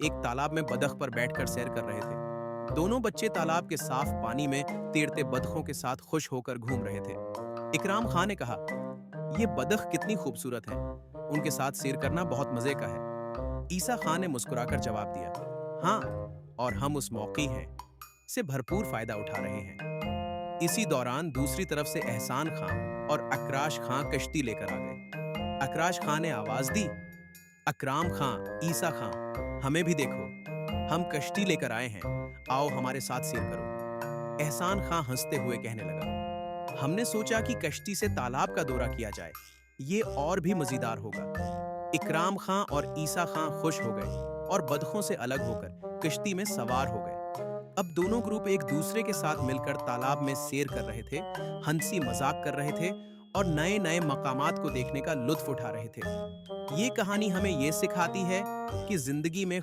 एक तालाब में बतख पर बैठकर सैर कर रहे थे। दोनों बच्चे तालाब के साफ पानी में तैरते बतखों के साथ खुश होकर घूम रहे थे। इकराम खां ने कहा, ये बतख कितनी खूबसूरत हैं। उनके साथ सैर करना बहुत मजे का है। ईसा खान ने मुस्कुराकर जवाब दिया, हाँ, और हम उस मौके हैं से भरपूर फायदा उठा रहे हैं। इसी दौरान दूसरी तरफ से एहसान खां और अकराश खां कश्ती लेकर आ गए। अकराश खां ने आवाज दी, अकराम खां, ईसा खां, हमें भी देखो, हम कश्ती लेकर आए हैं, आओ हमारे साथ सैर करो। एहसान खां हंसते हुए कहने लगा, हमने सोचा कि कश्ती से तालाब का दौरा किया जाए, ये और भी मजेदार होगा। इकराम खां और ईसा खां खुश हो गए और बतखों से अलग होकर कश्ती में सवार हो गए। अब दोनों ग्रुप एक दूसरे के साथ मिलकर तालाब में सैर कर रहे थे, हंसी मजाक कर रहे थे और नए नए मकामात को देखने का लुत्फ उठा रहे थे। ये कहानी हमें ये सिखाती है कि जिंदगी में